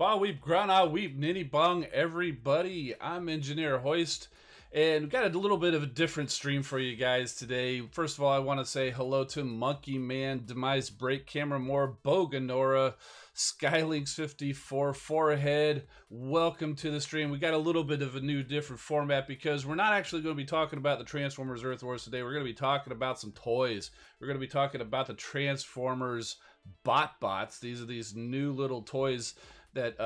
Ba weep, grana weep, ninny bong, everybody. I'm Engineer Hoist, and we've got a little bit of a different stream for you guys today. First of all, I want to say hello to Monkey Man, Demise Break, Camera Moore, Boganora, Skylinks54, Forehead. Welcome to the stream. We got a little bit of a new, different format because we're not actually going to be talking about the Transformers Earth Wars today. We're going to be talking about some toys. We're going to be talking about the Transformers Botbots. These are these new little toys that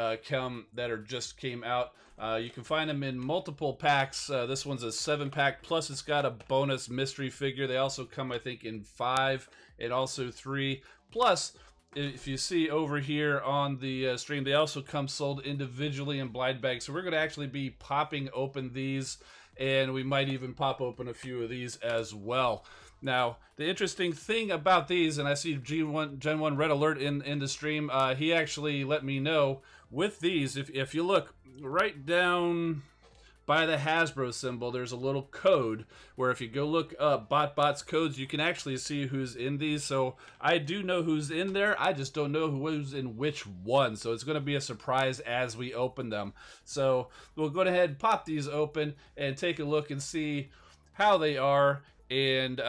just came out. You can find them in multiple packs. This one's a 7-pack, plus it's got a bonus mystery figure. They also come, I think, in 5 and also 3. Plus, if you see over here on the stream, they also come sold individually in blind bags. So we're going to actually be popping open these, and we might even pop open a few of these as well. Now, the interesting thing about these, and I see Gen 1 Red Alert in the stream, he actually let me know with these, if you look right down by the Hasbro symbol, there's a little code where if you go look up Botbots codes, you can actually see who's in these. So I do know who's in there. I just don't know who's in which one. So it's going to be a surprise as we open them. So we'll go ahead and pop these open and take a look and see how they are. And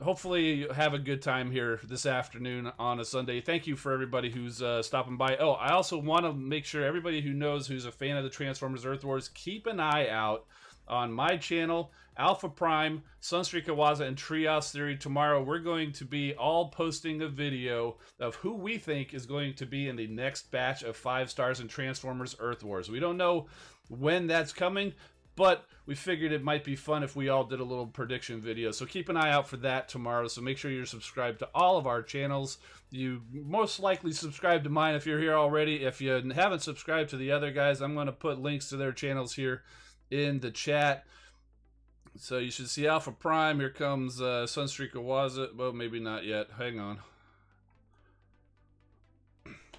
hopefully have a good time here this afternoon on a Sunday. Thank you for everybody who's stopping by. Oh, I also want to make sure everybody who knows who's a fan of the Transformers Earth Wars, keep an eye out on my channel, Alpha Prime, Sunstreak Awaza, and Trios Theory. Tomorrow we're going to be all posting a video of who we think is going to be in the next batch of 5 stars in Transformers Earth Wars. We don't know when that's coming, but we figured it might be fun if we all did a little prediction video. So keep an eye out for that tomorrow. So make sure you're subscribed to all of our channels. You most likely subscribe to mine if you're here already. If you haven't subscribed to the other guys, I'm going to put links to their channels here in the chat. So you should see Alpha Prime. Here comes Sunstreak Awaza. Well, maybe not yet. Hang on.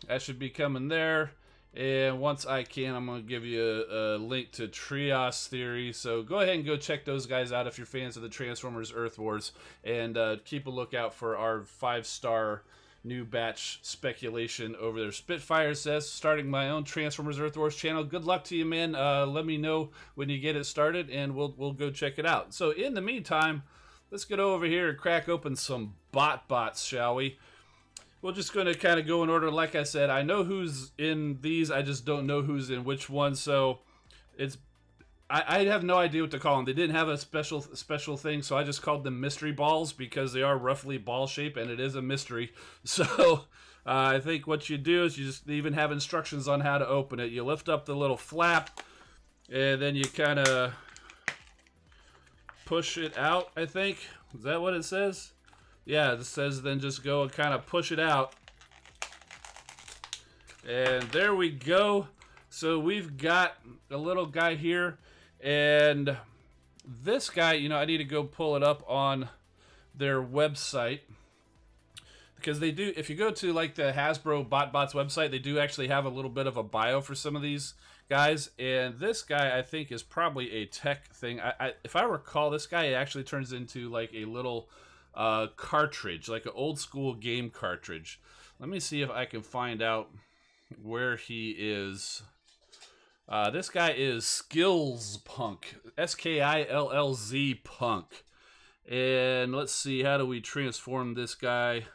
That should be coming there. And once I can, I'm going to give you a link to Trios Theory. So go ahead and go check those guys out if you're fans of the Transformers Earth Wars. And keep a lookout for our 5-star new batch speculation over there. Spitfire says, starting my own Transformers Earth Wars channel. Good luck to you, man. Let me know when you get it started, and we'll go check it out. So in the meantime, let's get over here and crack open some Botbots, shall we? We're just going to kind of go in order. Like I said, I know who's in these. I just don't know who's in which one. So it's I have no idea what to call them. They didn't have a special thing, so I just called them mystery balls because they are roughly ball shape and it is a mystery. So I think what you do is you just even have instructions on how to open it. You lift up the little flap and then you kind of push it out, I think. Is that what it says? Yeah, it says then just go and kind of push it out. And there we go. So we've got a little guy here. And this guy, you know, I need to go pull it up on their website. Because they do, if you go to like the Hasbro Botbots website, they do actually have a little bit of a bio for some of these guys. And this guy, I think, is probably a tech thing. If I recall, this guy actually turns into like a little cartridge, like an old school game cartridge. Let me see if I can find out where he is. This guy is Skills Punk, S-K-I-L-L-Z Punk. And let's see, how do we transform this guy?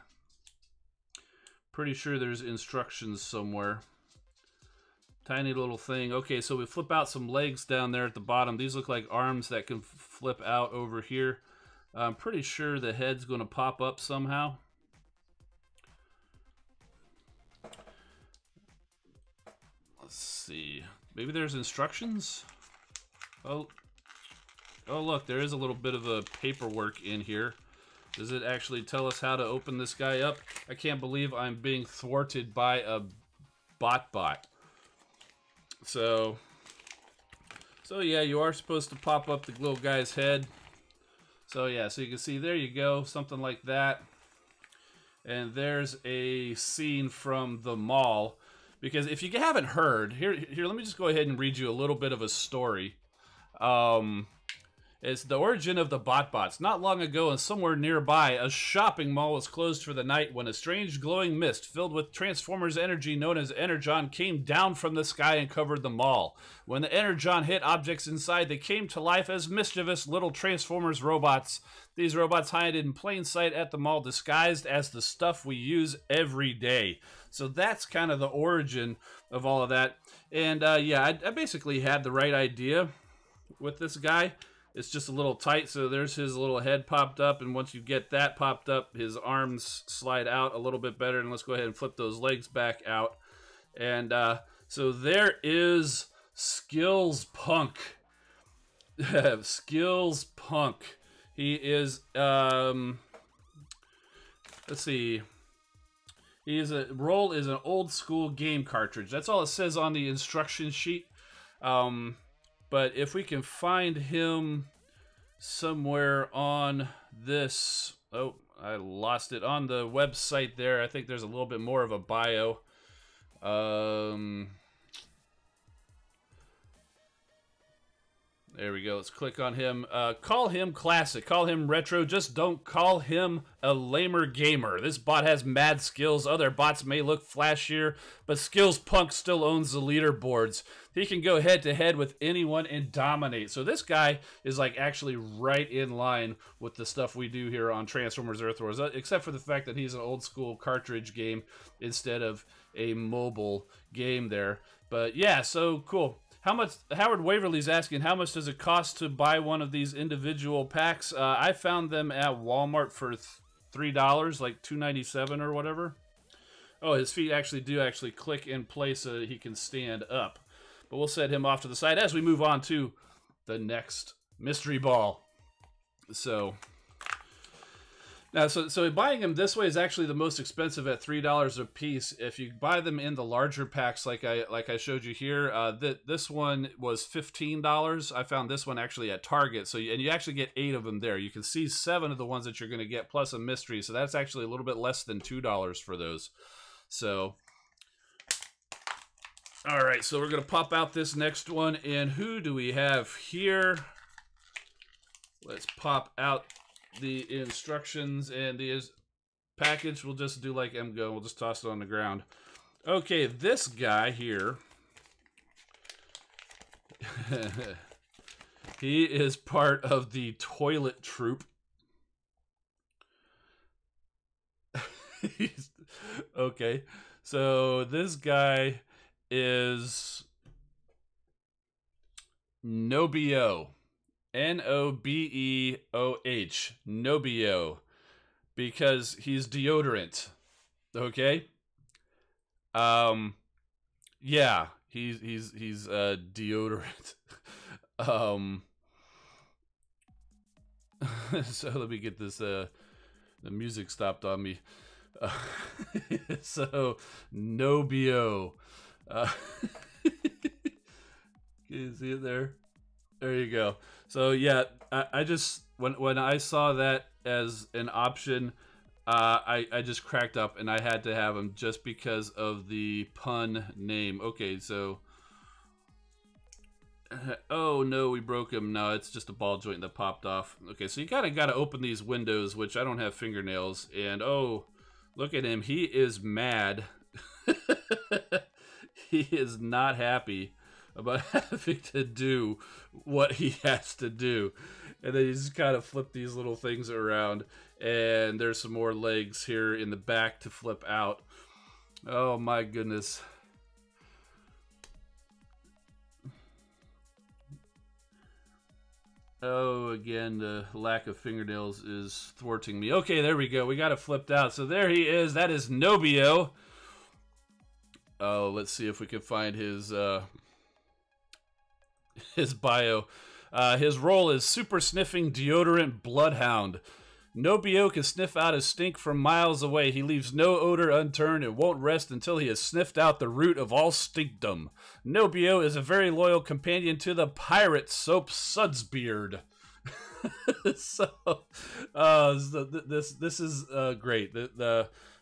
Pretty sure there's instructions somewhere. Tiny little thing. Okay, so we flip out some legs down there at the bottom. These look like arms that can flip out over here. I'm pretty sure the head's going to pop up somehow. Let's see. Maybe there's instructions? Oh, look, there is a little bit of a paperwork in here. Does it actually tell us how to open this guy up? I can't believe I'm being thwarted by a Botbot. So yeah, you are supposed to pop up the little guy's head. So yeah, so you can see, there you go, something like that. And there's a scene from the mall. Because if you haven't heard, here, let me just go ahead and read you a little bit of a story. It's the origin of the Botbots. Not long ago and somewhere nearby, a shopping mall was closed for the night when a strange glowing mist filled with Transformers energy known as Energon came down from the sky and covered the mall. When the Energon hit objects inside, they came to life as mischievous little Transformers robots. These robots hide in plain sight at the mall, disguised as the stuff we use every day. So that's kind of the origin of all of that. And yeah, I basically had the right idea with this guy. It's just a little tight, so there's his little head popped up, and once you get that popped up, his arms slide out a little bit better, and let's go ahead and flip those legs back out. And so there is Skills Punk. Skills Punk. He is, let's see, his role is an old school game cartridge. That's all it says on the instruction sheet. But if we can find him somewhere on this... Oh, I lost it. On the website there, I think there's a little bit more of a bio. There we go. Let's click on him. Call him classic. Call him retro. Just don't call him a lamer gamer. This bot has mad skills. Other bots may look flashier, but Skills Punk still owns the leaderboards. He can go head to head with anyone and dominate. So this guy is like actually right in line with the stuff we do here on Transformers Earth Wars, except for the fact that he's an old school cartridge game instead of a mobile game there. But yeah, so cool. How much? Howard Waverly's asking, how much does it cost to buy one of these individual packs? I found them at Walmart for $3, like $2.97 or whatever. Oh, his feet actually do click in place so that he can stand up. But we'll set him off to the side as we move on to the next mystery ball. So now, so buying them this way is actually the most expensive at $3 a piece. If you buy them in the larger packs, like I showed you here, this one was $15. I found this one actually at Target. So and you actually get 8 of them there. You can see 7 of the ones that you're going to get plus a mystery. So that's actually a little bit less than $2 for those. So, all right. So we're going to pop out this next one, and who do we have here? Let's pop out the instructions and the package. We'll just do like MGO. We'll just toss it on the ground. Okay, this guy here, he is part of the toilet troop. Okay, so this guy is Nobeo. N-O-B-E-O-H. Nobeo. Because he's deodorant. Okay? Yeah, he's deodorant. So let me get this the music stopped on me. So Nobeo. Can you see it there? There you go. So yeah, I just when I saw that as an option, I just cracked up and I had to have him just because of the pun name. Okay, so oh no, we broke him. No, it's just a ball joint that popped off. Okay, so you kind of got to open these windows, which I don't have fingernails. And oh, look at him. He is mad. He is not happy about having to do what he has to do. And then you just kind of flip these little things around, and there's some more legs here in the back to flip out. Oh my goodness. Oh, again, the lack of fingernails is thwarting me. Okay, there we go. We got it flipped out. So there he is. That is Nobeo. Oh, let's see if we can find his bio. His role is super sniffing deodorant bloodhound. Nobeo can sniff out his stink from miles away. He leaves no odor unturned and won't rest until he has sniffed out the root of all stinkdom. Nobeo is a very loyal companion to the pirate soap Sudsbeard. So, this is great.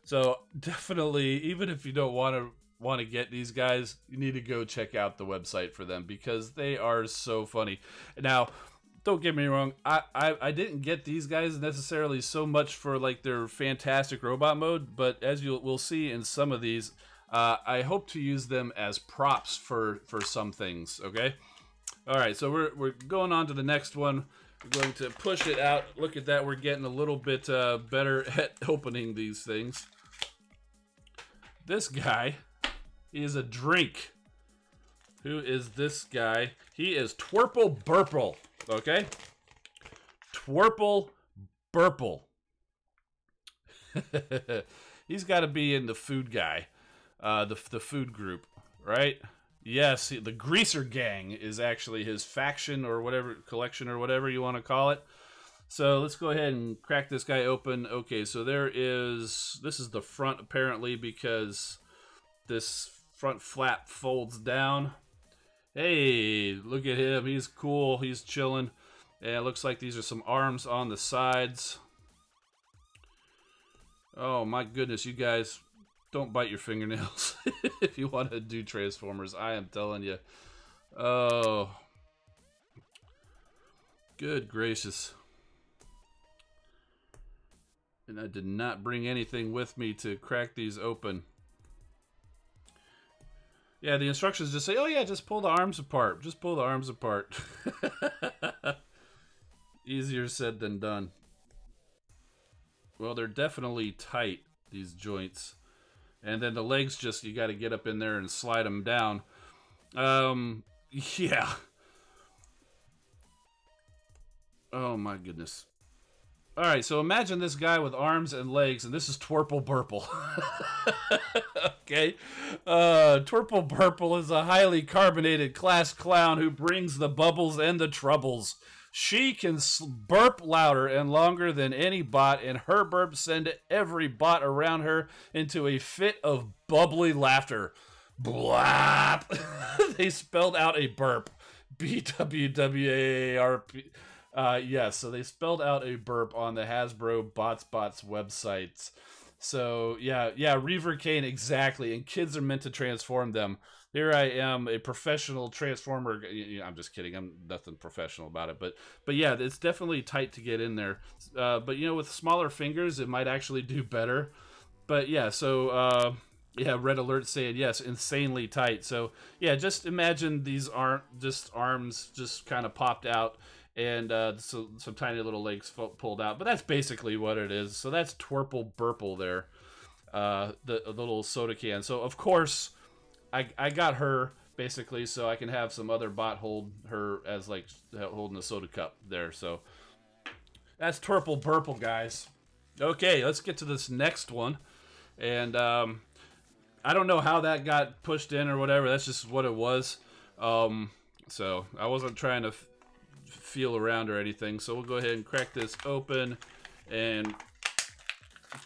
So definitely, even if you don't want to get these guys, you need to go check out the website for them because they are so funny. Now, don't get me wrong. I didn't get these guys necessarily so much for like their fantastic robot mode, but as we'll see in some of these, I hope to use them as props for some things. Okay. All right. So we're going on to the next one. We're going to push it out. Look at that. We're getting a little bit better at opening these things. This guy is a drink. Who is this guy? He is Twerple Burple. Okay? Twerple Burple. He's got to be in the food guy. The food group, right? Yes, the Greaser Gang is actually his faction or whatever, collection or whatever you want to call it. So let's go ahead and crack this guy open. Okay, so this is the front apparently because this front flap folds down. Hey, look at him. He's cool. He's chilling. And it looks like these are some arms on the sides. Oh my goodness, you guys. Don't bite your fingernails if you want to do Transformers. I am telling you. Oh. Good gracious. And I did not bring anything with me to crack these open. Yeah, the instructions just say, oh yeah, just pull the arms apart. Just pull the arms apart. Easier said than done. Well, they're definitely tight, these joints. And then the legs just, you got to get up in there and slide them down. Yeah. Oh my goodness. Alright, so imagine this guy with arms and legs, and this is Twerple Burple. Okay? Twerple Burple is a highly carbonated class clown who brings the bubbles and the troubles. She can burp louder and longer than any bot, and her burps send every bot around her into a fit of bubbly laughter. Blap! They spelled out a burp. B-W-W-A-A-R-P. Yes, so they spelled out a burp on the Hasbro Botbots websites. So, yeah, Reaver Kane, exactly. And kids are meant to transform them. Here I am, a professional transformer. I'm just kidding. I'm nothing professional about it. But yeah, it's definitely tight to get in there. But, you know, with smaller fingers, it might actually do better. But, yeah, so, yeah, Red Alert saying, yes, insanely tight. So, yeah, just imagine these aren't just arms just kind of popped out. And so some tiny little legs pulled out. But that's basically what it is. So that's Twerple Burple there. The little soda can. So, of course, I got her, basically, so I can have some other bot hold her as, like, holding a soda cup there. So that's Twerple Burple, guys. Okay, let's get to this next one. And I don't know how that got pushed in or whatever. That's just what it was. So I wasn't trying to feel around or anything, so we'll go ahead and crack this open and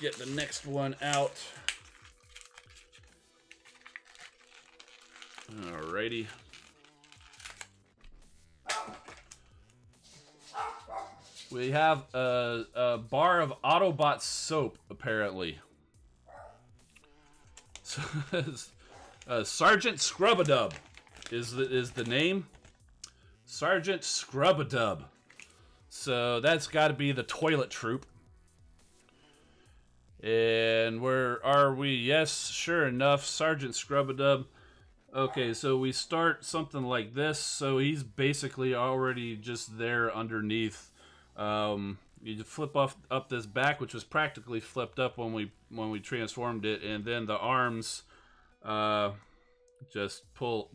get the next one out. Alrighty. We have a bar of Autobot soap, apparently. So, Sergeant Scrub-a-Dub is the name. Sergeant Scrub-a-Dub. So that's got to be the toilet troop. And where are we? Yes, sure enough, Sergeant Scrub-a-Dub. Okay, so we start something like this. So he's basically already just there underneath. You just flip up this back, which was practically flipped up when we transformed it, and then the arms just pull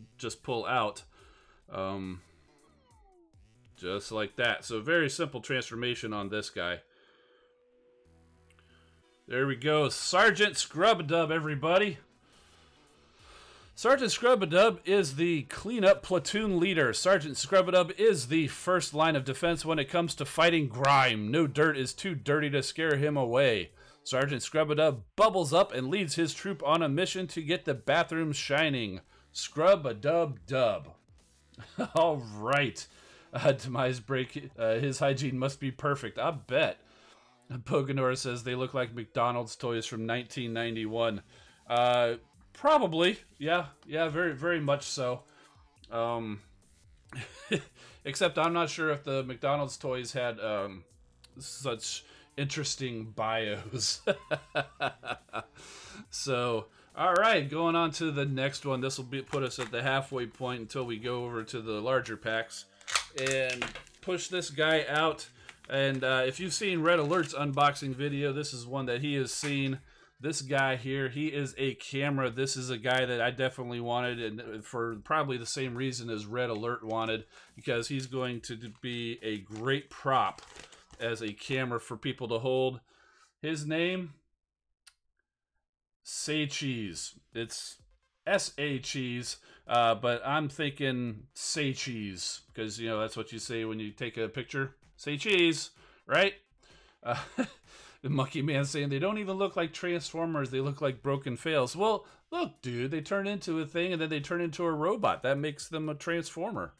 out. Just like that. So very simple transformation on this guy. There we go. Sergeant Scrub-a-Dub, everybody. Sergeant Scrub-a-Dub is the cleanup platoon leader. Sergeant Scrub-a-Dub is the first line of defense when it comes to fighting grime. No dirt is too dirty to scare him away. Sergeant Scrub-a-Dub bubbles up and leads his troop on a mission to get the bathroom shining. Scrub-a-Dub-Dub. All right. Demise break. His hygiene must be perfect. I bet. Poganor says they look like McDonald's toys from 1991. Probably. Yeah, very, very much so. Except I'm not sure if the McDonald's toys had such interesting bios. So, all right, going on to the next one. This will put us at the halfway point until we go over to the larger packs and push this guy out. And if you've seen Red Alert's unboxing video, this is one that he has seen. This guy here, he is a camera. This is a guy that I definitely wanted, and for probably the same reason as Red Alert wanted, because he's going to be a great prop as a camera for people to hold. His name, Say Cheese. It's S-A Cheese, but I'm thinking Say Cheese, because, you know, that's what you say when you take a picture. Say cheese, right? The Monkey Man saying they don't even look like Transformers, they look like broken fails. Well, look, dude, they turn into a thing and then they turn into a robot. That makes them a Transformer.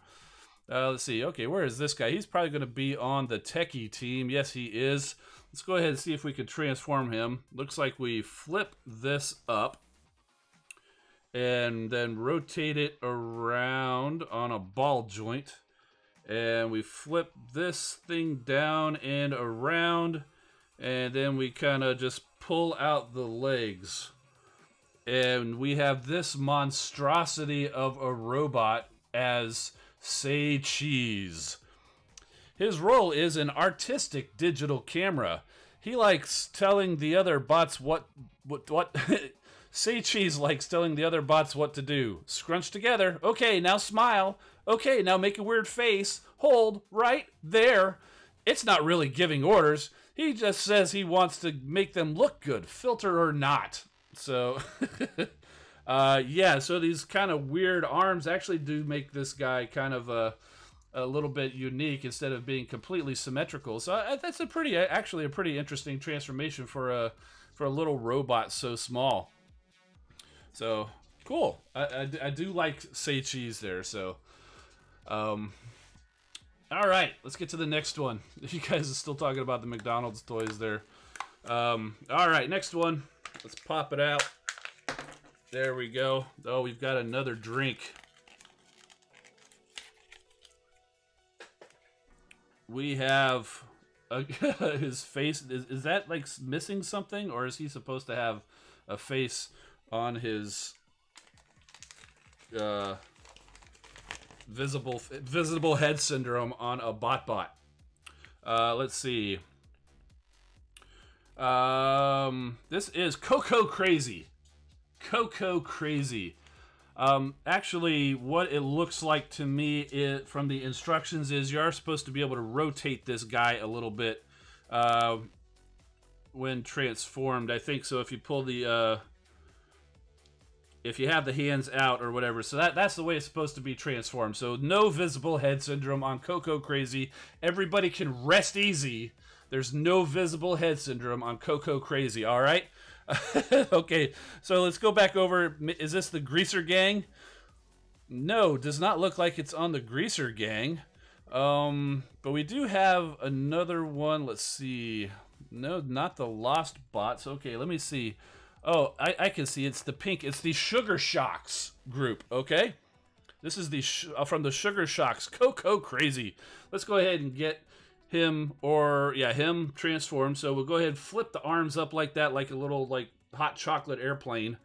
Let's see. Okay, where is this guy? He's probably going to be on the techie team. Yes, he is. Let's go ahead and see if we can transform him. Looks like we flip this up and then rotate it around on a ball joint. And we flip this thing down and around. And then we kind of just pull out the legs. And we have this monstrosity of a robot as Say Cheese. His role is an artistic digital camera. He likes telling the other bots what Say Cheese likes telling the other bots what to do. Scrunch together. Okay, now smile. Okay, now make a weird face. Hold right there. It's not really giving orders. He just says he wants to make them look good, filter or not. So, yeah, so these kind of weird arms actually do make this guy kind of a little bit unique instead of being completely symmetrical. So that's actually a pretty interesting transformation for a little robot so small. So, cool. I do like Say Cheese there, so... all right, let's get to the next one. If you guys are still talking about the McDonald's toys there. All right, next one. Let's pop it out. There we go. Oh, we've got another drink. We have his face. Is that like missing something, or is he supposed to have a face on his visible head syndrome on a Botbot? Let's see. This is Coco Crazy. Coco Crazy. Actually, what it looks like to me from the instructions is you are supposed to be able to rotate this guy a little bit when transformed. I think so. If you pull the if you have the hands out or whatever. So that's the way it's supposed to be transformed. So no visible head syndrome on Coco Crazy. Everybody can rest easy. There's no visible head syndrome on Coco Crazy, all right? Okay, so let's go back over. Is this the Greaser Gang? No, does not look like it's on the Greaser Gang. But we do have another one. Let's see. No, not the Lost Bots. Okay, let me see. Oh, I can see it's the pink. It's the Sugar Shocks group, okay? This is the from the Sugar Shocks, Coco Crazy. Let's go ahead and get him, or yeah, him transformed. So we'll go ahead and flip the arms up like that, like a little like hot chocolate airplane,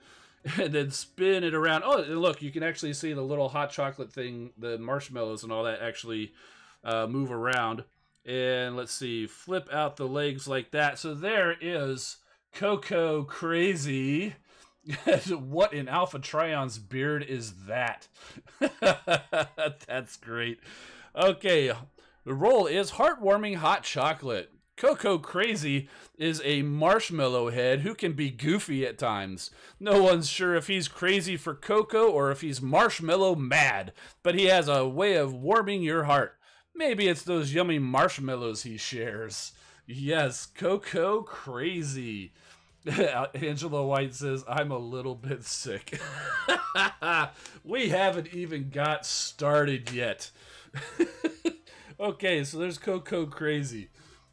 and then spin it around. Oh, and look, you can actually see the little hot chocolate thing, the marshmallows and all that actually move around. And let's see, flip out the legs like that. So there is Coco Crazy. What in Alpha Trion's beard is that? That's great. Okay, the role is heartwarming hot chocolate. Coco Crazy is a marshmallow head who can be goofy at times. No one's sure if he's crazy for Coco or if he's marshmallow mad, but he has a way of warming your heart. Maybe it's those yummy marshmallows he shares. Yes, Coco Crazy. Angela White says, I'm a little bit sick. We haven't even got started yet. Okay, so there's Coco Crazy.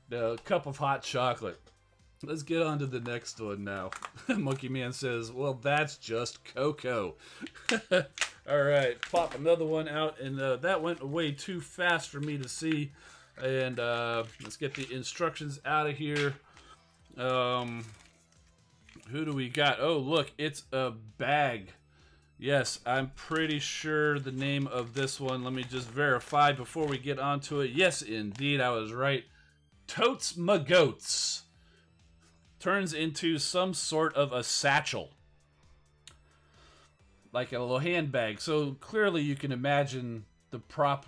The cup of hot chocolate. Let's get on to the next one now. Monkey Man says, well, that's just Coco. All right, pop another one out, and that went way too fast for me to see. And let's get the instructions out of here. Who do we got? Oh, look, it's a bag. Yes, I'm pretty sure the name of this one. Let me just verify before we get onto it. Yes, indeed, I was right. Totes Ma Goats. Turns into some sort of a satchel. Like a little handbag. So clearly you can imagine the prop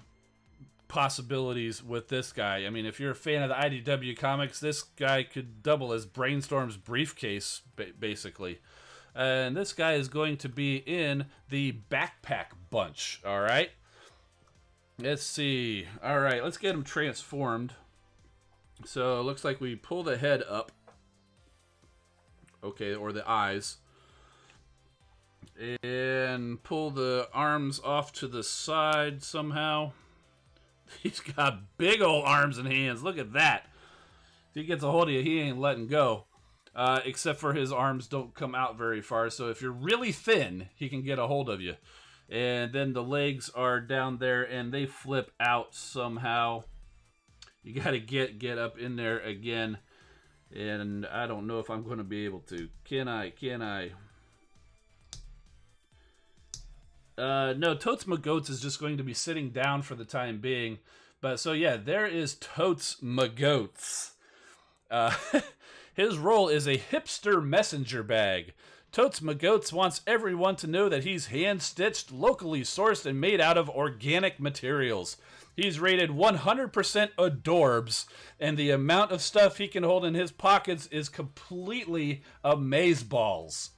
possibilities with this guy. I mean, if you're a fan of the IDW comics, this guy could double as Brainstorm's briefcase, basically. And this guy is going to be in the Backpack Bunch, all right? Let's see. All right, let's get him transformed. So it looks like we pull the head up. Okay, or the eyes. And pull the arms off to the side somehow. He's got big old arms and hands. Look at that. If he gets a hold of you, he ain't letting go. Except for his arms don't come out very far. So if you're really thin, he can get a hold of you. And then the legs are down there and they flip out somehow. You got to get up in there again. And I don't know if I'm going to be able to. Can I? Can I? No, Totes Ma Goats is just going to be sitting down for the time being. But so yeah, there is Totes Ma Goats. His role is a hipster messenger bag. Totes Ma Goats wants everyone to know that he's hand-stitched, locally sourced, and made out of organic materials. He's rated 100% adorbs, and the amount of stuff he can hold in his pockets is completely amazeballs.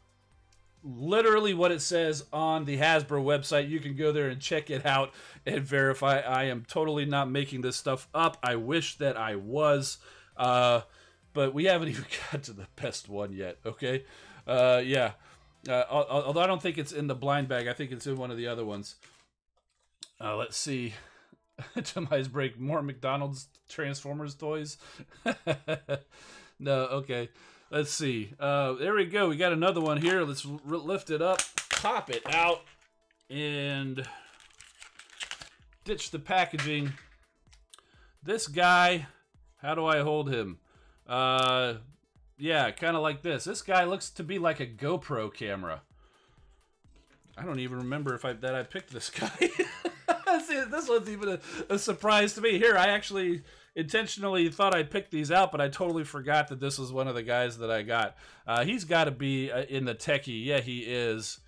Literally what it says on the Hasbro website. You can go there and check it out and verify. I am totally not making this stuff up. I wish that I was, but we haven't even got to the best one yet, okay? Yeah. Although I don't think it's in the blind bag. I think it's in one of the other ones. Let's see. Demise break. More McDonald's Transformers toys. No, okay. Let's see. There we go. We got another one here. Let's lift it up, pop it out, and ditch the packaging. This guy, how do I hold him? Yeah, kind of like this. This guy looks to be like a GoPro camera. I don't even remember that I picked this guy. See, this one's even a surprise to me. Here, I actually intentionally thought I picked these out, but I totally forgot that this was one of the guys that I got. He's got to be in the techie. Yeah, he is.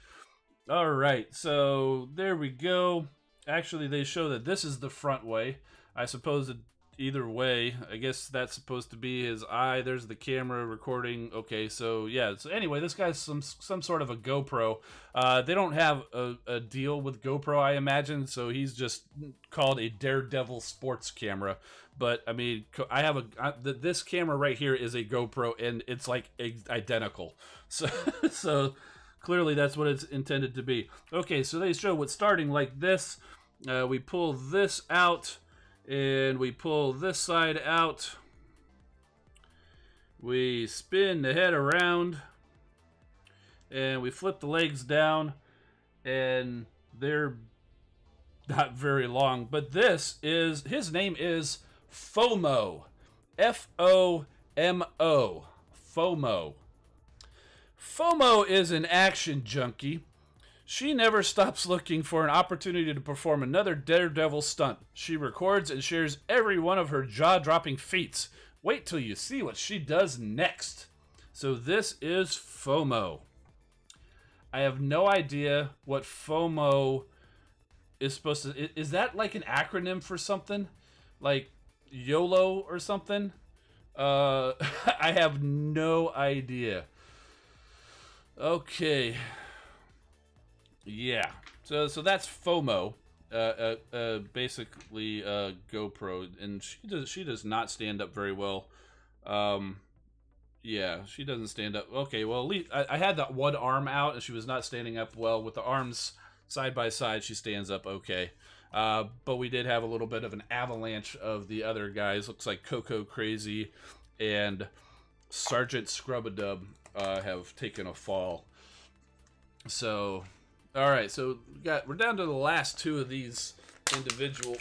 All right, so there we go. Actually, they show that this is the front way. I suppose either way, I guess that's supposed to be his eye. There's the camera recording. Okay, so yeah. So anyway, this guy's some sort of a GoPro. They don't have a deal with GoPro, I imagine, so he's just called a Daredevil sports camera. But I mean, I have this camera right here is a GoPro, and it's like identical. So so clearly that's what it's intended to be. Okay, so they show what's starting like this. We pull this out. And we pull this side out. We spin the head around. And we flip the legs down. And they're not very long. But his name is FOMO. F-O-M-O. FOMO. FOMO is an action junkie. She never stops looking for an opportunity to perform another Daredevil stunt. She records and shares every one of her jaw-dropping feats. Wait till you see what she does next. So this is FOMO. I have no idea what FOMO is supposed to... Is that like an acronym for something? Like YOLO or something? I have no idea. Okay. Yeah, so that's FOMO, basically GoPro, and she does not stand up very well. Yeah, she doesn't stand up. Okay, well at least I had that one arm out, and she was not standing up well. With the arms side by side, she stands up okay. But we did have a little bit of an avalanche of the other guys. Looks like Coco Crazy and Sergeant Scrub-a-Dub have taken a fall. So, all right. So we're down to the last two of these individual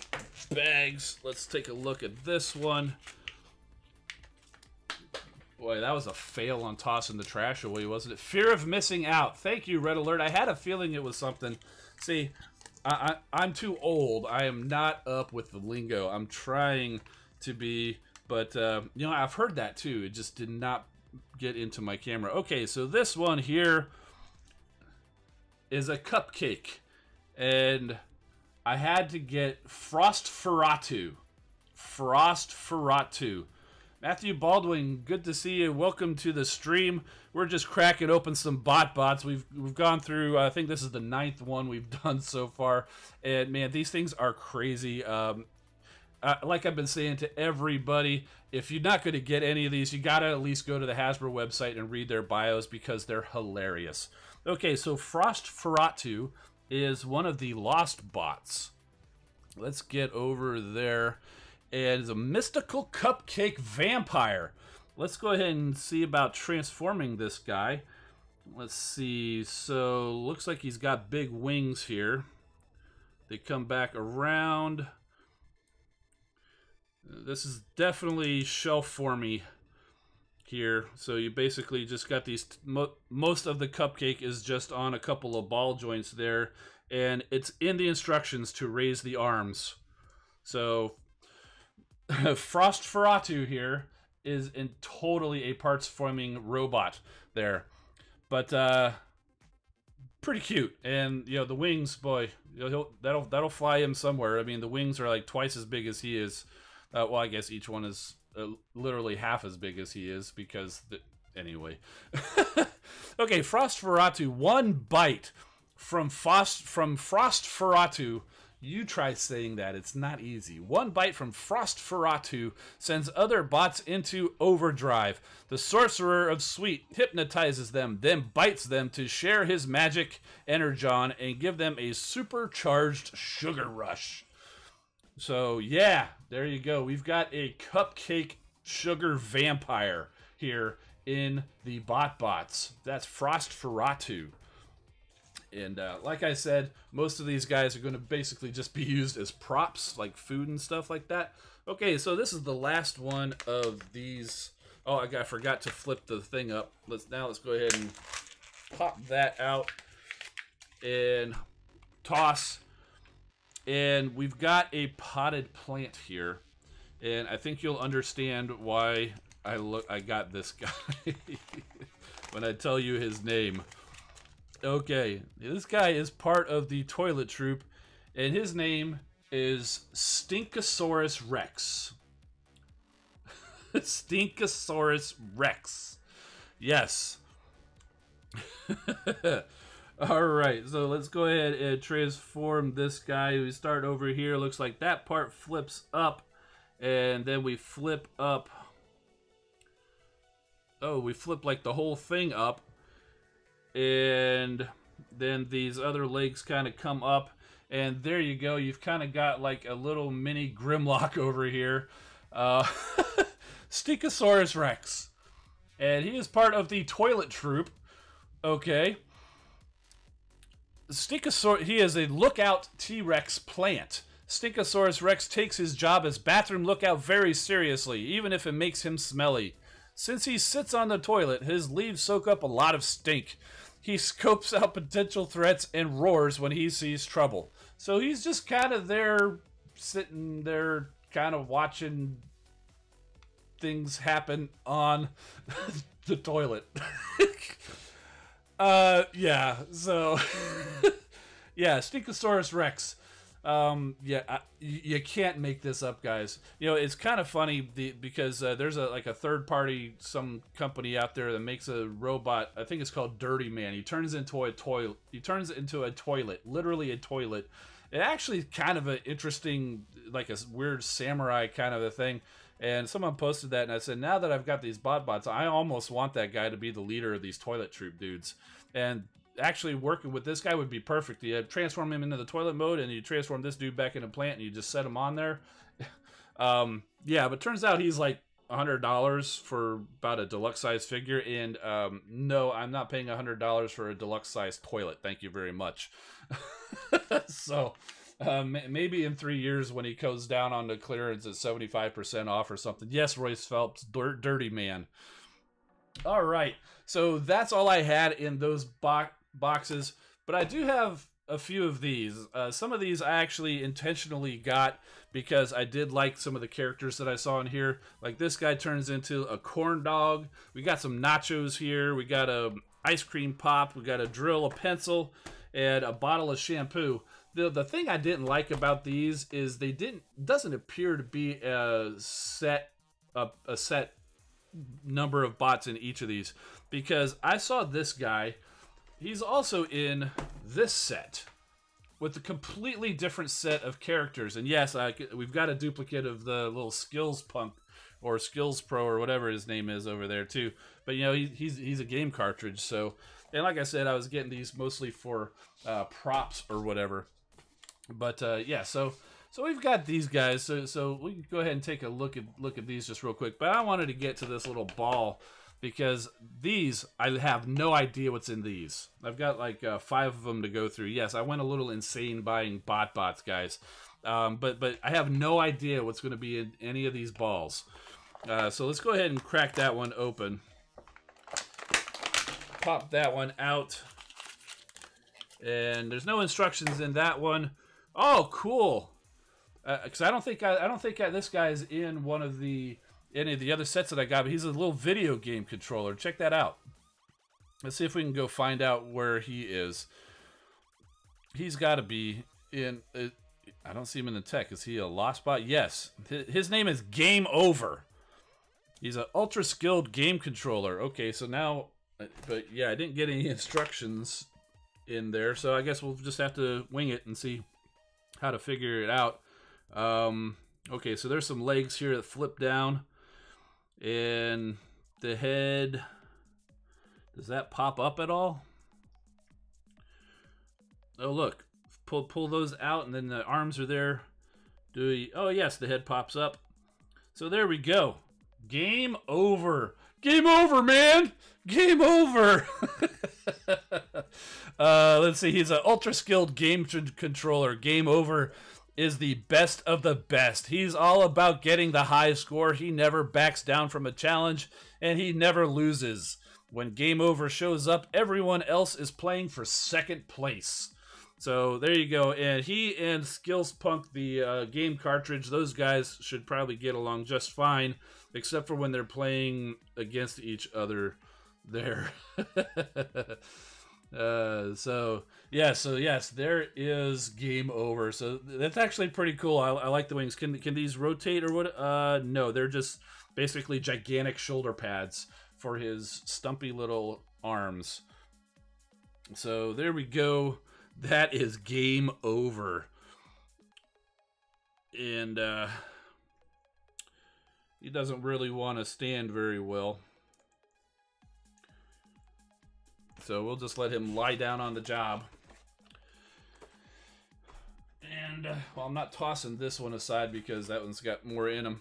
bags. Let's take a look at this one. Boy, that was a fail on tossing the trash away, wasn't it? Fear of missing out. Thank you, Red Alert. I had a feeling it was something. See, I'm too old. I am not up with the lingo. I'm trying to be, but, you know, I've heard that too. It just did not get into my camera. Okay, so this one here is a cupcake. And I had to get Frostferatu. Frostferatu. Matthew Baldwin, good to see you. Welcome to the stream. We're just cracking open some Botbots. We've gone through, I think this is the 9th one we've done so far. And man, these things are crazy. Like I've been saying to everybody, if you're not going to get any of these, you got to at least go to the Hasbro website and read their bios because they're hilarious. Okay, so Frostferatu is one of the lost bots. Let's get over there. And it's a mystical cupcake vampire. Let's go ahead and see about transforming this guy. Let's see. So, looks like he's got big wings here. They come back around. This is definitely shelf-formy here. So, you basically just got these... Most of the cupcake is just on a couple of ball joints there. And it's in the instructions to raise the arms. So... Frostferatu here is in totally a parts-forming robot there, but pretty cute. And you know the wings, boy, you know, that'll fly him somewhere. I mean, the wings are like twice as big as he is. Well, I guess each one is literally half as big as he is because anyway. Okay, Frostferatu, one bite from Frostferatu. You try saying that. It's not easy. One bite from Frostferatu sends other bots into overdrive. The Sorcerer of Sweet hypnotizes them, then bites them to share his magic energon and give them a supercharged sugar rush. So, yeah, there you go. We've got a cupcake sugar vampire here in the Botbots. That's Frostferatu. And like I said, most of these guys are going to basically just be used as props, like food and stuff like that. Okay, so this is the last one of these. Oh, I forgot to flip the thing up. Let's go ahead and pop that out and toss. And we've got a potted plant here, and I think you'll understand why I got this guy when I tell you his name. Okay, this guy is part of the toilet troop, and his name is Stinkosaurus Rex. Stinkosaurus Rex. Yes. Alright, so let's go ahead and transform this guy. We start over here. Looks like that part flips up, and then we flip up. Oh, we flip like the whole thing up. And then these other legs kind of come up, and there you go. You've kind of got like a little mini Grimlock over here. Stinkosaurus Rex. And he is part of the toilet troop. Okay. He is a lookout T-Rex plant. Stinkosaurus Rex takes his job as bathroom lookout very seriously, even if it makes him smelly. Since he sits on the toilet, his leaves soak up a lot of stink. He scopes out potential threats and roars when he sees trouble. So he's just kind of there, sitting there, kind of watching things happen on the toilet. Yeah, so... yeah, Stinkosaurus Rex. Yeah, you can't make this up, guys. You know, it's kind of funny because there's a third party, some company out there that makes a robot. I think it's called Dirty Man. He turns into a toilet. He turns into a toilet, literally a toilet. It actually kind of an interesting, like a weird samurai kind of a thing. And someone posted that, and I said, now that I've got these Botbots, I almost want that guy to be the leader of these toilet troop dudes. And actually working with this guy would be perfect. You transform him into the toilet mode, and you transform this dude back into plant, and you just set him on there. Yeah, but turns out he's like $100 for about a deluxe size figure, and no, I'm not paying $100 for a deluxe size toilet. Thank you very much. So maybe in 3 years when he goes down on the clearance at 75% off or something. Yes, Royce Phelps, dirty man. All right, so that's all I had in those boxes, but I do have a few of these. Some of these I actually intentionally got because I did like some of the characters that I saw in here. Like this guy turns into a corn dog. We got some nachos here. We got a ice cream pop. We got a drill, a pencil, and a bottle of shampoo. The thing I didn't like about these is they doesn't appear to be a set number of bots in each of these, because I saw this guy. He's also in this set with a completely different set of characters. And yes, we've got a duplicate of the little Skills Punk or Skills Pro or whatever his name is over there too. But you know, he's a game cartridge. So, and like I said, I was getting these mostly for props or whatever. But yeah, so we've got these guys. So we can go ahead and take a look at these just real quick. But I wanted to get to this little ball, because these, I have no idea what's in these. I've got like 5 of them to go through. Yes, I went a little insane buying Botbots, guys. But I have no idea what's going to be in any of these balls. So let's go ahead and crack that one open. Pop that one out. And there's no instructions in that one. Oh, cool. Because I don't think this guy's in any of the other sets that I got, but he's a little video game controller. Check that out. Let's see if we can go find out where he is. He's got to be in... I don't see him in the tech. Is he a lost bot? Yes. His name is Game Over. He's an ultra-skilled game controller. Okay, so now... But yeah, I didn't get any instructions in there, so I guess we'll just have to wing it and see how to figure it out. Okay, so there's some legs here that flip down. And the head, does that pop up at all? Oh, look, pull those out, and then the arms are there. Oh yes, the head pops up. So there we go. Game over. Game over, man. Game over. Let's see. He's an ultra skilled game controller. Game Over is the best of the best. He's all about getting the high score. He never backs down from a challenge, and he never loses. When Game Over shows up, everyone else is playing for second place. So there you go. And he and Skills Punk, the game cartridge, those guys should probably get along just fine, except for when they're playing against each other there. So yes, there is Game Over. So that's actually pretty cool. I like the wings. Can these rotate or what? No, they're just basically gigantic shoulder pads for his stumpy little arms. So there we go. That is Game Over. And he doesn't really want to stand very well. So we'll just let him lie down on the job. And, well, I'm not tossing this one aside because that one's got more in him.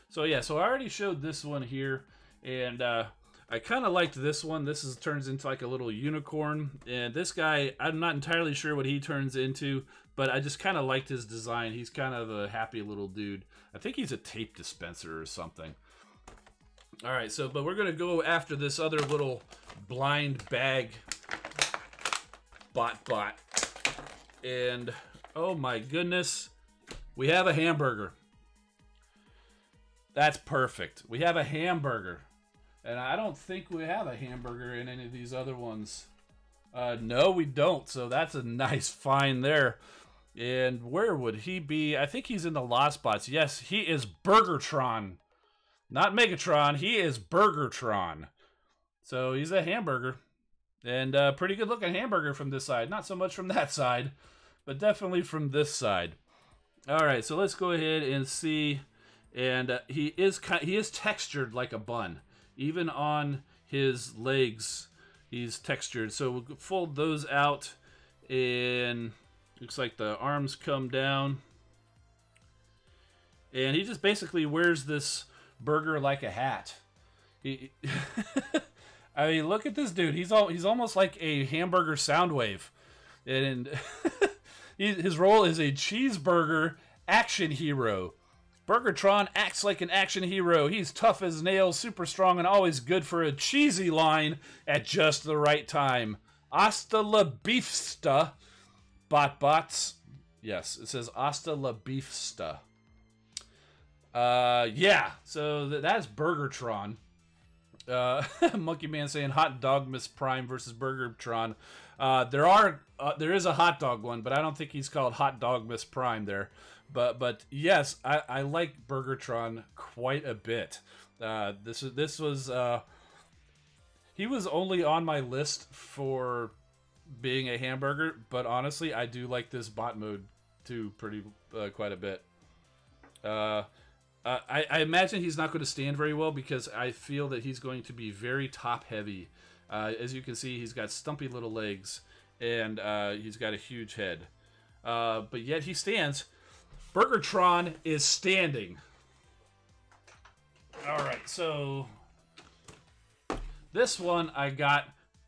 So, yeah, so I already showed this one here. And I kind of liked this one. This turns into like a little unicorn. And this guy, I'm not entirely sure what he turns into, but I just kind of liked his design. He's kind of a happy little dude. I think he's a tape dispenser or something. All right, so, but we're going to go after this other little blind bag bot. And, oh my goodness, we have a hamburger. That's perfect. We have a hamburger. And I don't think we have a hamburger in any of these other ones. No, we don't. So that's a nice find there. And where would he be? I think he's in the Lost Bots. Yes, he is Burgertron. Not Megatron, he is Burgertron. So he's a hamburger. And a pretty good looking hamburger from this side. Not so much from that side, but definitely from this side. Alright, so let's go ahead and see. And he is textured like a bun. Even on his legs, he's textured. So we'll fold those out. And looks like the arms come down. And he just basically wears this burger like a hat. I mean, look at this dude. He's almost like a hamburger sound wave. And his role is a cheeseburger action hero. Burgertron acts like an action hero. He's tough as nails, super strong, and always good for a cheesy line at just the right time. Hasta la beefsta, Botbots. Yes, it says hasta la beefsta. Yeah, so that's Burgertron. Monkey Man saying Hot Dog Miss Prime versus Burgertron. There is a hot dog one, but I don't think he's called Hot Dog Miss Prime there. But yes, I like Burgertron quite a bit. He was only on my list for being a hamburger, but honestly, I do like this bot mode too quite a bit. I imagine he's not going to stand very well because I feel that he's going to be very top heavy. As you can see, he's got stumpy little legs and he's got a huge head. But yet he stands. Burgertron is standing. Alright, so this one I got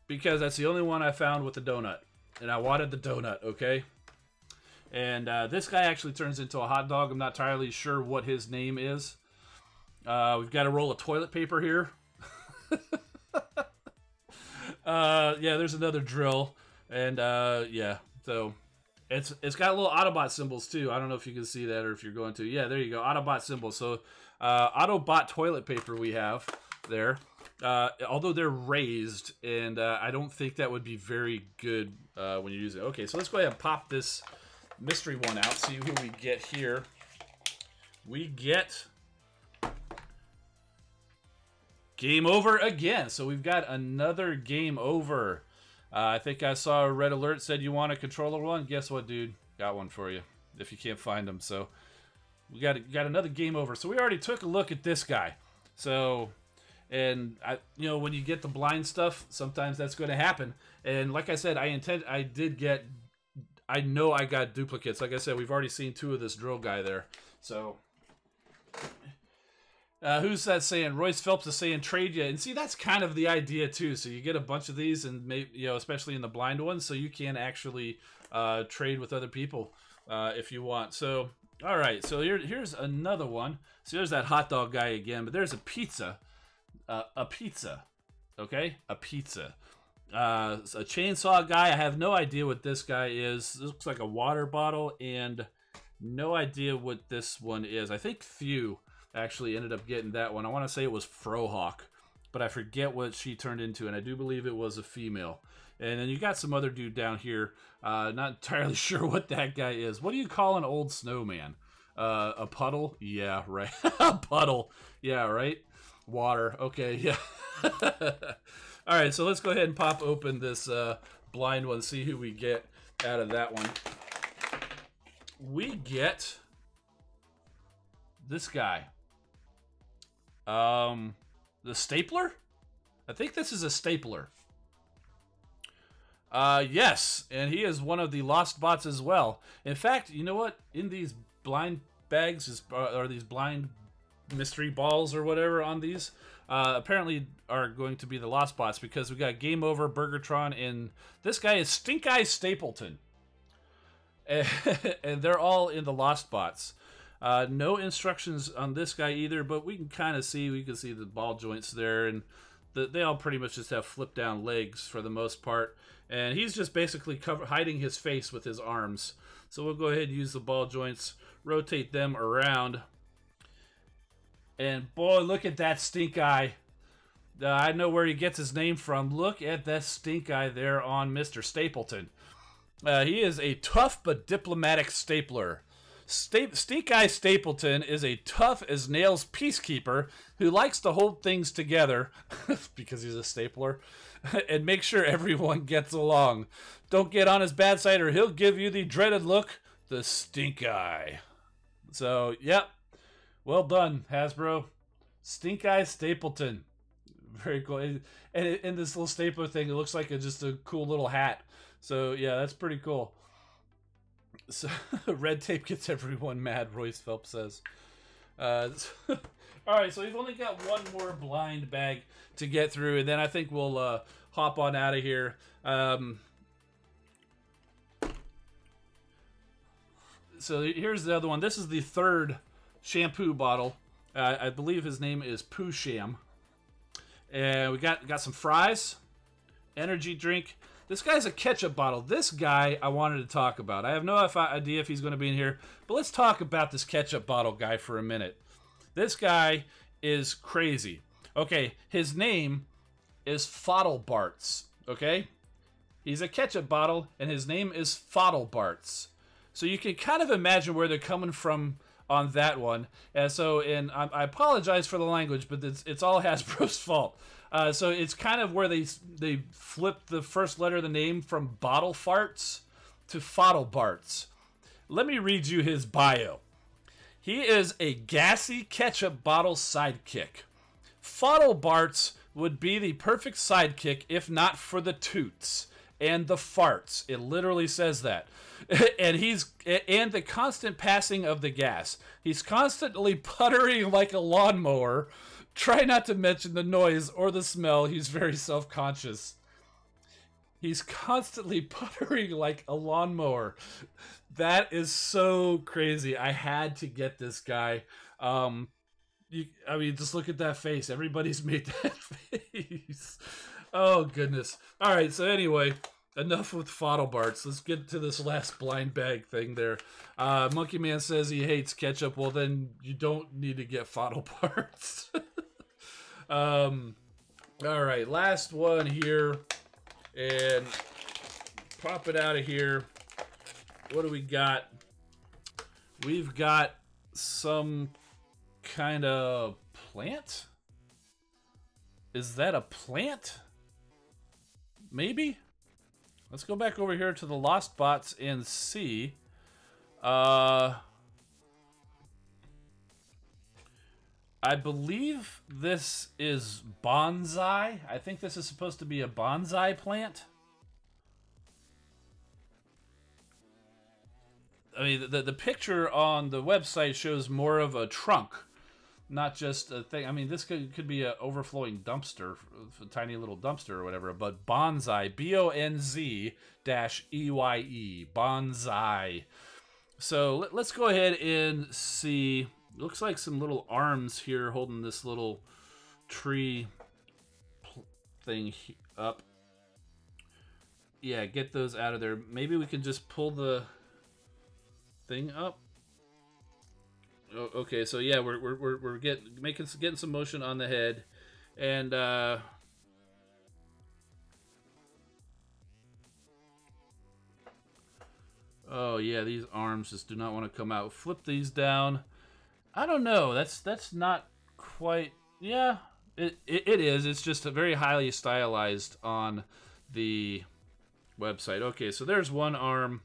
because that's the only one I found with the donut. And I wanted the donut, okay? And this guy actually turns into a hot dog. I'm not entirely sure what his name is. We've got a roll of toilet paper here. Yeah, there's another drill. And yeah, so it's got little Autobot symbols too. I don't know if you can see that or if you're going to. Yeah, there you go, Autobot symbols. So Autobot toilet paper we have there. Although they're raised, and I don't think that would be very good when you use it. Okay, so let's go ahead and pop this mystery one out, see who we get here. We get Game Over again. So we've got another Game Over. I think I saw a red alert said you want a controller one. Guess what, dude? Got one for you if you can't find them. So we got another Game Over. So we already took a look at this guy. So, and you know, when you get the blind stuff, sometimes that's going to happen. And like I said, I know I got duplicates. Like I said, we've already seen two of this drill guy there. So, who's that saying? Royce Phelps is saying trade you. And see, that's kind of the idea too. So you get a bunch of these, and maybe, you know, especially in the blind ones, so you can actually trade with other people if you want. So, all right. So here's another one. So there's that hot dog guy again, but there's a pizza. A pizza. Okay, a pizza. A chainsaw guy. I have no idea what this guy is. This looks like a water bottle, and no idea what this one is. I think Thew actually ended up getting that one. I want to say it was Frohawk, but I forget what she turned into, and I do believe it was a female. And then you got some other dude down here. Not entirely sure what that guy is. What do you call an old snowman? A puddle? Yeah, right. A puddle. Yeah, right. Water. Okay, yeah. All right, so let's go ahead and pop open this blind one, see who we get out of that one. We get this guy. The stapler? I think this is a stapler. Yes, and he is one of the lost bots as well. In fact, you know what? In these blind bags, are these blind mystery balls or whatever on these, apparently are going to be the lost bots, because we got Game Over, Burgertron, and this guy is Stink Eye Stapleton. And they're all in the lost bots. No instructions on this guy either, but we can kind of see, the ball joints there, and they all pretty much just have flip down legs for the most part. And he's just basically hiding his face with his arms. So we'll go ahead and use the ball joints, rotate them around. And boy, look at that Stink Eye. I know where he gets his name from. Look at that Stink Eye there on Mr. Stapleton. He is a tough but diplomatic stapler. Stink Eye Stapleton is a tough as nails peacekeeper who likes to hold things together because he's a stapler and make sure everyone gets along. Don't get on his bad side or he'll give you the dreaded look, the Stink Eye. So, yep. Well done, Hasbro. Stink Eye Stapleton. Very cool. And in this little stapler thing, it looks like just a cool little hat. So, yeah, that's pretty cool. So, red tape gets everyone mad, Royce Phelps says. All right, so we've only got one more blind bag to get through, and then I think we'll hop on out of here. So here's the other one. This is the third shampoo bottle. I believe his name is Pooh Sham. And we got some fries, energy drink. This guy's a ketchup bottle. This guy I wanted to talk about. I have no idea if he's going to be in here, but let's talk about this ketchup bottle guy for a minute. This guy is crazy. Okay, his name is Botbots. Okay, he's a ketchup bottle, and his name is Botbots. So you can kind of imagine where they're coming from on that one. And so, I apologize for the language, but it's all Hasbro's fault. So it's kind of where they flipped the first letter of the name from Bottle Farts to Botbots. Let me read you his bio. He is a gassy ketchup bottle sidekick. Botbots would be the perfect sidekick if not for the toots and the farts. It literally says that. And the constant passing of the gas. He's constantly puttering like a lawnmower. Try not to mention the noise or the smell. He's very self-conscious. He's constantly puttering like a lawnmower. That is so crazy. I had to get this guy. I mean, just look at that face. Everybody's made that face. Oh, goodness. All right, so anyway, enough with Botbots. Let's get to this last blind bag thing there. Monkey Man says he hates ketchup. Well, then you don't need to get Botbots. All right, last one here. And pop it out of here. What do we got? We've got some kind of plant? Is that a plant? Maybe? Let's go back over here to the Lost Bots and see. I believe this is bonsai. I think this is supposed to be a bonsai plant. I mean, the picture on the website shows more of a trunk, not just a thing. I mean, this could be an overflowing dumpster, a tiny little dumpster or whatever, but bonsai, B-O-N-Z-E-Y-E, bonsai. So let's go ahead and see. Looks like some little arms here holding this little tree thing up. Yeah, get those out of there. Maybe we can just pull the thing up. Oh, okay, so yeah, we're getting some motion on the head, and oh yeah, these arms just do not want to come out. Flip these down. I don't know. That's not quite. Yeah, it is. It's just a very highly stylized on the website. Okay, so there's one arm.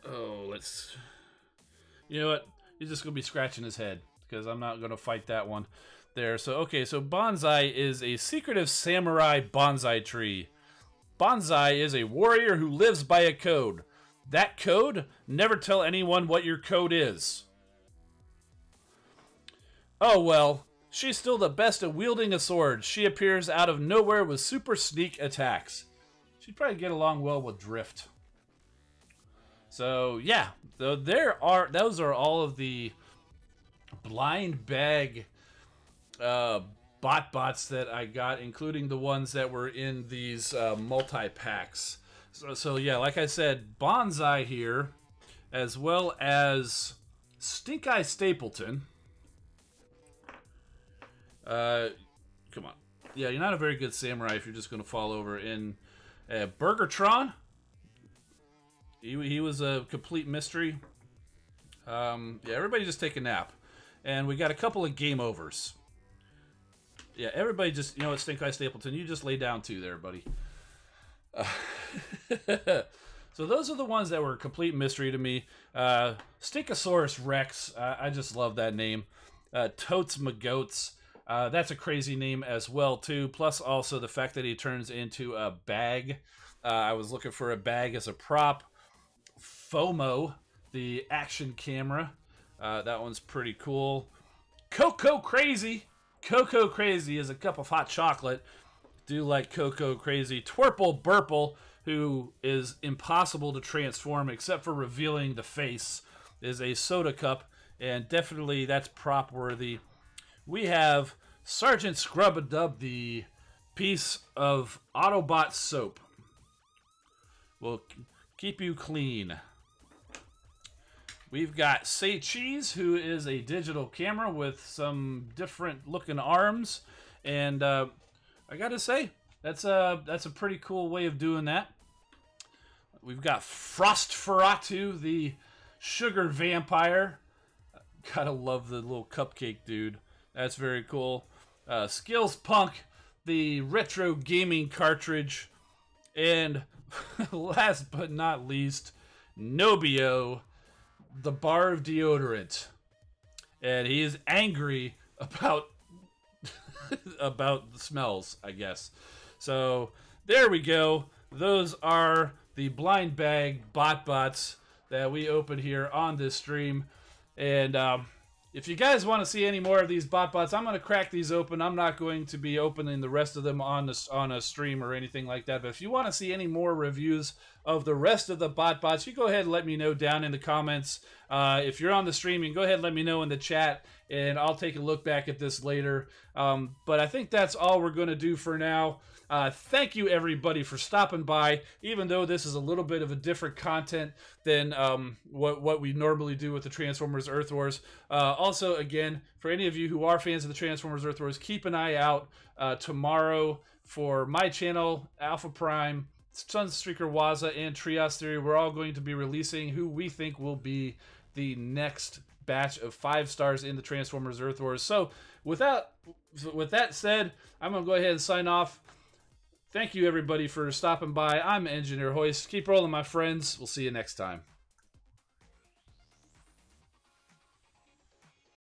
Oh, let's... You know what? He's just going to be scratching his head, because I'm not going to fight that one there. So, okay, so bonsai is a secretive samurai bonsai tree. Bonsai is a warrior who lives by a code. That code? Never tell anyone what your code is. Oh, well, she's still the best at wielding a sword. She appears out of nowhere with super sneak attacks. She'd probably get along well with Drift. So yeah, so those are all of the blind bag Botbots that I got, including the ones that were in these multi-packs. So yeah, like I said, Bonsai here, as well as Stink Eye Stapleton. Come on. Yeah, you're not a very good samurai if you're just going to fall over. In Burgertron. He was a complete mystery. Yeah, everybody just take a nap. And we got a couple of game overs. Yeah, everybody just, you know what, Stink Eye Stapleton, you just lay down too there, buddy. So those are the ones that were a complete mystery to me. Stinkosaurus Rex, I just love that name. Totes Magoats, that's a crazy name as well too. Plus also the fact that he turns into a bag. I was looking for a bag as a prop. FOMO, the action camera. That one's pretty cool. Cocoa Crazy. Cocoa Crazy is a cup of hot chocolate. Do like Cocoa Crazy. Twerple Burple, who is impossible to transform except for revealing the face, is a soda cup, and definitely that's prop worthy. We have Sergeant Scrub-a-Dub, the piece of Autobot soap. Will keep you clean. We've got Say Cheese, who is a digital camera with some different looking arms, and I gotta say that's a pretty cool way of doing that. We've got Frostferatu, the sugar vampire. Gotta love the little cupcake dude. That's very cool. Skills Punk, the retro gaming cartridge, and last but not least, Nobio, the bar of deodorant, and he is angry about about the smells, I guess. So there we go. Those are the blind bag Botbots that we open here on this stream, and if you guys want to see any more of these Botbots, I'm going to crack these open. I'm not going to be opening the rest of them on a stream or anything like that. But if you want to see any more reviews of the rest of the Botbots, you go ahead and let me know down in the comments. If you're on the stream, you can go ahead and let me know in the chat, and I'll take a look back at this later. But I think that's all we're going to do for now. Thank you, everybody, for stopping by, even though this is a little bit of a different content than what we normally do with the Transformers Earth Wars. Also, again, for any of you who are fans of the Transformers Earth Wars, keep an eye out tomorrow for my channel, Alpha Prime, Sunstreaker Waza, and Trios Theory. We're all going to be releasing who we think will be the next batch of 5 stars in the Transformers Earth Wars. So, with that said, I'm going to go ahead and sign off. Thank you, everybody, for stopping by. I'm Engineer Hoist. Keep rolling, my friends. We'll see you next time.